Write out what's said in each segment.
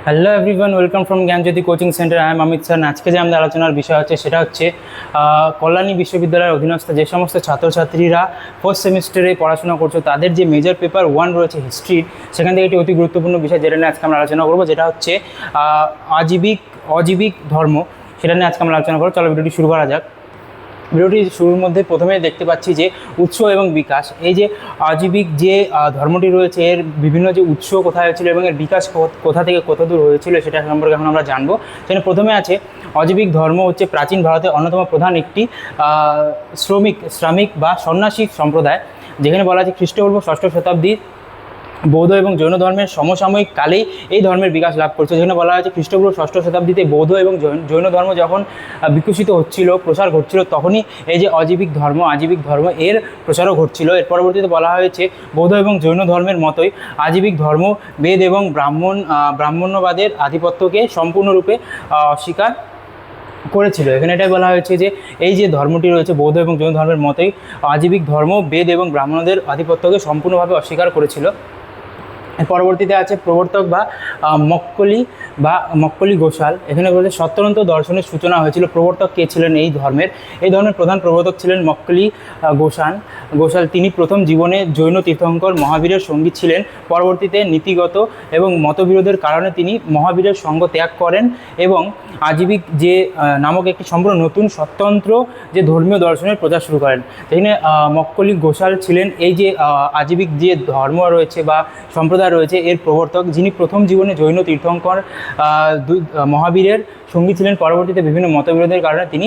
Hello everyone, welcome from Gyanjyoti coaching centre. I am Amit sir. আজকে যে আমাদের আলোচনার বিষয় হচ্ছে সেটা হচ্ছে কল্যাণী বিশ্ববিদ্যালয়ের অধীনস্থ যে সমস্ত ছাত্রছাত্রীরা ফার্স্ট সেমিস্টারে পড়াশোনা করছে তাদের যে মেজর পেপার 1 রয়েছে হিস্ট্রির, সেখান থেকে একটি অতি গুরুত্বপূর্ণ বিষয় যেটা নিয়ে আজকে আমরা আলোচনা করবো, যেটা হচ্ছে অজীবিক ধর্ম। সেটা নিয়ে আজকে আমরা আলোচনা করবো। চলো ভিডিওটি শুরু করা যাক। ভিডিওটি শুরুর মধ্যে প্রথমে দেখতে পাচ্ছি যে উৎস এবং বিকাশ। এই যে অজীবিক যে ধর্মটি রয়েছে এর বিভিন্ন যে উৎস কোথায় হয়েছিল এবং এর বিকাশ কোথা থেকে কত দূর হয়েছিল সেটা সম্পর্কে এখন আমরা জানবো। সেখানে প্রথমে আছে অজীবিক ধর্ম হচ্ছে প্রাচীন ভারতের অন্যতম প্রধান একটি শ্রমিক বা সন্ন্যাসিক সম্প্রদায়, যেখানে বলা আছে খ্রিস্টপূর্ব 6ষ্ঠ শতাব্দীর বৌদ্ধ এবং জৈন ধর্মের সমসাময়িক কালেই এই ধর্মের বিকাশ লাভ করছে। যেখানে বলা হয়েছে খ্রিস্টপূর্ব 6ষ্ঠ শতাব্দীতে বৌদ্ধ এবং জৈন ধর্ম যখন বিকশিত হচ্ছিল, প্রসার ঘটছিল, তখনই এই যে অজীবিক ধর্ম এর প্রসারও ঘটছিল। এর পরবর্তীতে বলা হয়েছে বৌদ্ধ এবং জৈন ধর্মের মতোই আজীবিক ধর্ম বেদ এবং ব্রাহ্মণ্যবাদের আধিপত্যকে সম্পূর্ণরূপে অস্বীকার করেছিল। এখানে এটাই বলা হয়েছে যে এই যে ধর্মটি রয়েছে বৌদ্ধ এবং জৈন ধর্মের মতোই আজীবিক ধর্ম বেদ এবং ব্রাহ্মণদের আধিপত্যকে সম্পূর্ণভাবে অস্বীকার করেছিল। পরবর্তীতে আছে প্রবর্তক বা মক্কলি গোসাল। এখানে বলতে সত্যন্ত দর্শনের সূচনা হয়েছিল। প্রবর্তক কে ছিলেন এই ধর্মের প্রধান প্রবর্তক ছিলেন মক্কলি গোসাল। তিনি প্রথম জীবনে জৈন তীর্থঙ্কর মহাবীরের সঙ্গী ছিলেন। পরবর্তীতে নীতিগত এবং মতবিরোধের কারণে তিনি মহাবীরের সঙ্গ ত্যাগ করেন এবং আজীবিক যে নামক একটি সম্পূর্ণ নতুন স্বতন্ত্র যে ধর্মীয় দর্শনের প্রচার শুরু করেন। যেখানে মক্কলি গোসাল ছিলেন এই যে আজীবিক যে ধর্ম রয়েছে বা সম্প্রদায় রয়েছে এর প্রবর্তক, যিনি প্রথম জীবনে জৈন তীর্থঙ্কর মহাবীরের সঙ্গী ছিলেন। পরবর্তীতে বিভিন্ন মতবিরোধের কারণে তিনি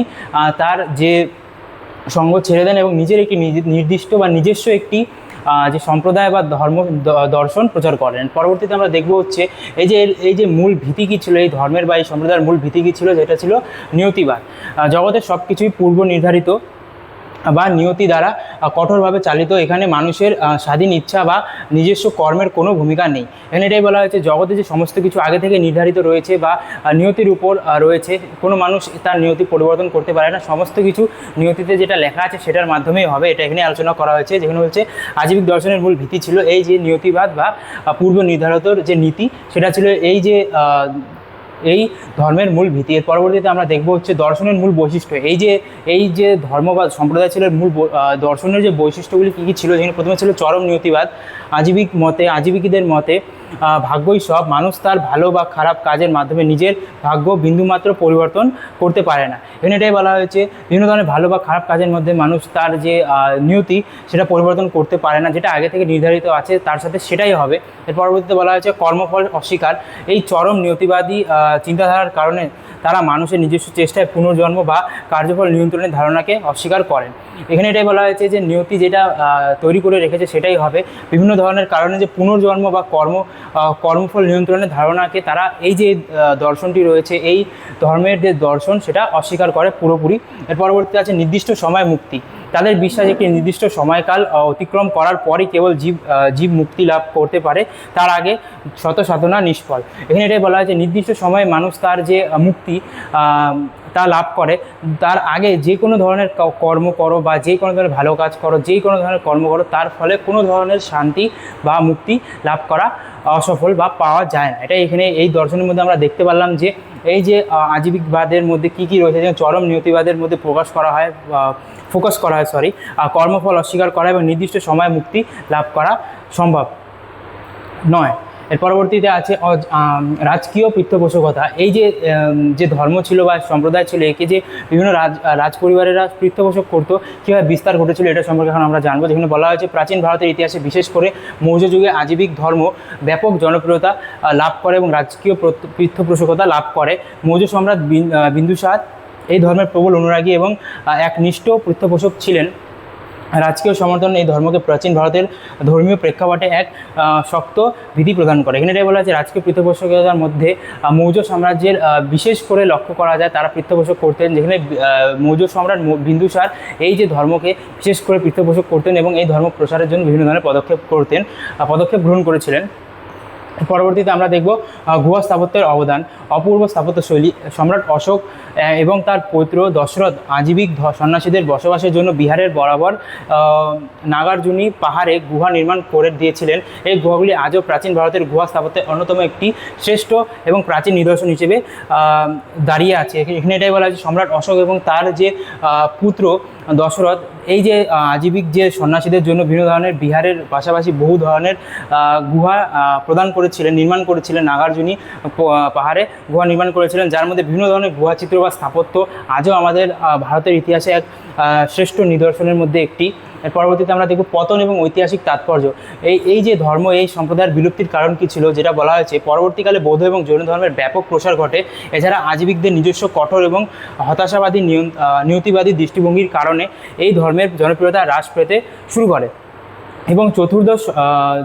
তার যে সঙ্গ ছেড়ে দেন এবং নিজের একটি নির্দিষ্ট বা নিজস্ব একটি যে সম্প্রদায় বা দর্শন প্রচার করেন। পরবর্তীতে আমরা দেখব হচ্ছে এই যে মূল ভীতি কী ছিল এই ধর্মের বা এই সম্প্রদায়ের মূল ভীতি কী ছিল, যেটা ছিল নিয়তিবাদ। জগতের সব কিছুই পূর্ব নির্ধারিত বা নিয়তি দ্বারা কঠোরভাবে চালিত। এখানে মানুষের স্বাধীন ইচ্ছা বা নিজস্ব কর্মের কোনো ভূমিকা নেই। এখানে এটাই বলা হয়েছে জগতে যে সমস্ত কিছু আগে থেকে নির্ধারিত রয়েছে বা নিয়তির উপর রয়েছে, কোনো মানুষ তার নিয়তি পরিবর্তন করতে পারে না। সমস্ত কিছু নিয়তিতে যেটা লেখা আছে সেটার মাধ্যমেই হবে, এটা এখানে আলোচনা করা হয়েছে। যেখানে হচ্ছে আজীবিক দর্শনের মূল ভীতি ছিল এই যে নিয়তিবাদ বা পূর্ব নির্ধারিত যে নীতি, সেটা ছিল এই ধর্মের মূল ভীতি। এর পরবর্তীতে আমরা দেখব হচ্ছে দর্শনের মূল বৈশিষ্ট্য। এই যে ধর্ম বা সম্প্রদায় ছিল মূল দর্শনের যে বৈশিষ্ট্যগুলি কী কী ছিল, যেখানে প্রথমে ছিল চরম নিয়তিবাদ। আজীবিকদের মতে ভাগ্যই সব। মানুষ তার ভালো বা খারাপ কাজের মাধ্যমে নিজের ভাগ্য বিন্দুমাত্র পরিবর্তন করতে পারে না। এখানে এটাই বলা হয়েছে বিভিন্ন ধরনের ভালো বা খারাপ কাজের মধ্যে মানুষ তার যে নিয়তি সেটা পরিবর্তন করতে পারে না, যেটা আগে থেকে নির্ধারিত আছে তার সাথে সেটাই হবে। এর পরবর্তীতে বলা হয়েছে কর্মফল অস্বীকার। এই চরম নিয়তিবাদী চিন্তাধারার কারণে তারা মানুষের নিজস্ব চেষ্টায় পুনর্জন্ম বা কার্যফল নিয়ন্ত্রণের ধারণাকে অস্বীকার করেন। এখানে এটাই বলা হয়েছে যে নিয়তি যেটা তৈরি করে রেখেছে সেটাই হবে। বিভিন্ন ধরনের কারণে যে পুনর্জন্ম বা কর্মফল নিয়ন্ত্রণের ধারণাকে তারা এই যে দর্শনটি রয়েছে এই ধর্মের যে দর্শন সেটা অস্বীকার করে পুরোপুরি। এর পরবর্তীতে আছে নির্দিষ্ট সময় মুক্তি। তাদের বিশ্বাস একটি নির্দিষ্ট সময়কাল অতিক্রম করার পরই কেবল জীব মুক্তি লাভ করতে পারে, তার আগে শত সাধনা নিষ্ফল। এখানে এটাই বলা হয়েছে নির্দিষ্ট সময়ে মানুষ তার যে মুক্তি তা লাভ করে, তার আগে যে কোনো ধরনের কর্ম করো বা যে কোনো ধরনের ভালো কাজ করো, যে কোনো ধরনের কর্ম করো, তার ফলে কোনো ধরনের শান্তি বা মুক্তি লাভ করা অসফল বা পাওয়া যায় না। এটা এখানে এই দর্শনের মধ্যে আমরা দেখতে পারলাম যে এই যে আজীবিকবাদের মধ্যে কী কী রয়েছে, যেমন চরম নিয়তিবাদের মধ্যে ফোকাস করা হয় কর্মফল অস্বীকার করা এবং নির্দিষ্ট সময় মুক্তি লাভ করা সম্ভব নয়। এর পরবর্তীতে আছে রাজকীয় পৃষ্ঠপোষকতা। এই যে ধর্ম ছিল বা সম্প্রদায় ছিল, একে যে বিভিন্ন রাজ পরিবারেরা পৃষ্ঠপোষক করতো, কীভাবে বিস্তার ঘটেছিল এটা সম্পর্কে এখন আমরা জানবো। যেখানে বলা হয়েছে প্রাচীন ভারতের ইতিহাসে বিশেষ করে মৌর্য যুগে আজীবিক ধর্ম ব্যাপক জনপ্রিয়তা লাভ করে এবং রাজকীয় পৃষ্ঠপোষকতা লাভ করে। মৌর্য সম্রাট বিন্দুসার এই ধর্মের প্রবল অনুরাগী এবং একনিষ্ঠ পৃষ্ঠপোষক ছিলেন। রাজকীয় সমর্থন এই ধর্মকে প্রাচীন ভারতের ধর্মীয় প্রেক্ষাপটে এক শক্ত ভিত্তি প্রদান করে। এখানে এটাই বলা হয়েছে রাজকীয় পৃষ্ঠপোষকতার মধ্যে মৌর্য সাম্রাজ্যের বিশেষ করে লক্ষ্য করা যায় তারা পৃষ্ঠপোষক করতেন, যেখানে মৌর্য সম্রাট বিন্দুসার এই যে ধর্মকে বিশেষ করে পৃষ্ঠপোষক করতেন এবং এই ধর্ম প্রসারের জন্য বিভিন্ন ধরনের পদক্ষেপ গ্রহণ করেছিলেন। পরবর্তীতে আমরা দেখব গুহা স্থাপত্যের অবদান। অপূর্ব স্থাপত্যশৈলী। সম্রাট অশোক এবং তার পৌত্র দশরথ আজীবিক সন্ন্যাসীদের বসবাসের জন্য বিহারের বরাবর নাগার্জুনী পাহাড়ে গুহা নির্মাণ করে দিয়েছিলেন। এই গুহাগুলি আজও প্রাচীন ভারতের গুহা স্থাপত্যের অন্যতম একটি শ্রেষ্ঠ এবং প্রাচীন নিদর্শন হিসেবে দাঁড়িয়ে আছে। এখানে এটাই বলা হয়েছে সম্রাট অশোক এবং তার যে পুত্র দশরথ এই যে আজীবিক যে সন্ন্যাসীদের জন্য বিভিন্ন ধরনের বিহারের পাশাপাশি বহু ধরনের গুহা প্রদান করেছিলেন, নির্মাণ করেছিলেন। নাগার্জুনী পাহাড়ে গুহা নির্মাণ করেছিলেন, যার মধ্যে বিভিন্ন ধরনের গুহা চিত্র বা স্থাপত্য আজও আমাদের ভারতের ইতিহাসে এক শ্রেষ্ঠ নিদর্শনের মধ্যে একটি। এর পরবর্তীতে আমরা দেখব পতন এবং ঐতিহাসিক তাৎপর্য। এই যে ধর্ম, এই সম্প্রদায়ের বিলুপ্তির কারণ কী ছিল, যেটা বলা হয়েছে পরবর্তীকালে বৌদ্ধ এবং জৈন ধর্মের ব্যাপক প্রসার ঘটে। এছাড়া আজীবিকদের নিজস্ব কঠোর এবং হতাশাবাদী নিয়তিবাদী দৃষ্টিভঙ্গির কারণে এই ধর্মের জনপ্রিয়তা হ্রাস পেতে শুরু করে এবং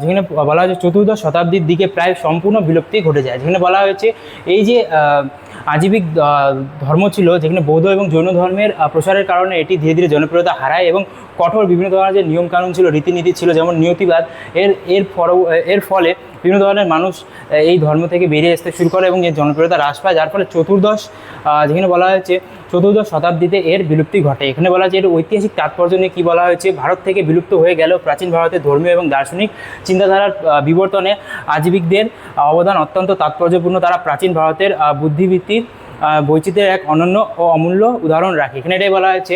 যেখানে বলা হয়েছে চতুর্দশ শতাব্দীর দিকে প্রায় সম্পূর্ণ বিলুপ্তি ঘটে যায়। যেখানে বলা হয়েছে এই যে আজীবিক ধর্ম ছিল, যেখানে বৌদ্ধ এবং জৈন ধর্মের প্রসারের কারণে এটি ধীরে ধীরে জনপ্রিয়তা হারায় এবং কঠোর বিভিন্ন ধরনের যে নিয়মকানুন ছিল, রীতিনীতি ছিল, যেমন নিয়তিবাদ, এর ফলে বিভিন্ন ধরনের মানুষ এই ধর্ম থেকে বেরিয়ে আসতে শুরু করে এবং এর জনপ্রিয়তা হ্রাস পায়, যার ফলে যেখানে বলা হয়েছে চতুর্দশ শতাব্দীতে এর বিলুপ্তি ঘটে। এখানে বলা হয়েছে এর ঐতিহাসিক তাৎপর্য নিয়ে কী বলা হয়েছে, ভারত থেকে বিলুপ্ত হয়ে গেলেও প্রাচীন ভারতের ধর্মীয় এবং দার্শনিক চিন্তাধারার বিবর্তনে আজীবিকদের অবদান অত্যন্ত তাৎপর্যপূর্ণ। তারা প্রাচীন ভারতের বুদ্ধিবৃত্তির বৈচিত্র্যের এক অনন্য ও অমূল্য উদাহরণ রাখে। এখানে এটাই বলা হয়েছে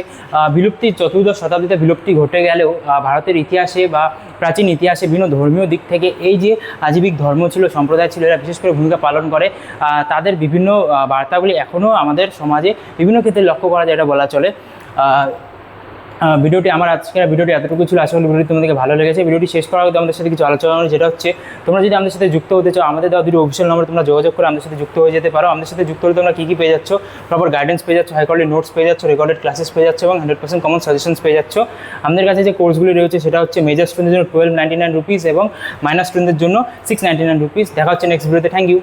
বিলুপ্তি চতুর্দশ শতাব্দীতে বিলুপ্তি ঘটে গেলেও ভারতের ইতিহাসে বা প্রাচীন ইতিহাসে বিভিন্ন ধর্মীয় দিক থেকে এই যে আজীবিক ধর্ম ছিল, সম্প্রদায় ছিল, এরা বিশেষ করে ভূমিকা পালন করে। তাদের বিভিন্ন বার্তাগুলি এখনও আমাদের সমাজে বিভিন্ন ক্ষেত্রে লক্ষ্য করা যায়, এটা বলা চলে। আজকের ভিডিওটি এতটুকু ছিল। আশা করি ভিডিওটি তোমাদেরকে ভালো লেগেছে। ভিডিওটি শেষ করার আগে আমাদের সাথে কিছু আলোচনা, যেটা হচ্ছে তোমরা যদি আমাদের সাথে যুক্ত হতে চাও, আমাদের দেওয়া দুটো অফিসিয়াল নম্বরে তোমরা যোগাযোগ করে আমাদের সাথে যুক্ত হয়ে যেতে পারো। আমাদের সাথে যুক্ত হলে তোমরা কী পেয়ে যাচ্ছ, প্রপার গাইডেন্স পেয়ে যাচ্ছ, হাই কোয়ালিটি নোটস পেয়ে যাচ্ছ, রেকর্ডেড ক্লাসেস পেয়ে যাচ্ছ এবং 100% কমন সাজেশনস পেয়ে যাচ্ছ। আমাদের কাছে যে কোর্সগুলি রয়েছে সেটা হচ্ছে মেজর স্টুডেন্টের জন্য 1299 রুপিস এবং মাইনার স্টুডেন্টদের জন্য 699 রুপিস। দেখা হচ্ছে নেক্সট ভিডিওতে। Thank you.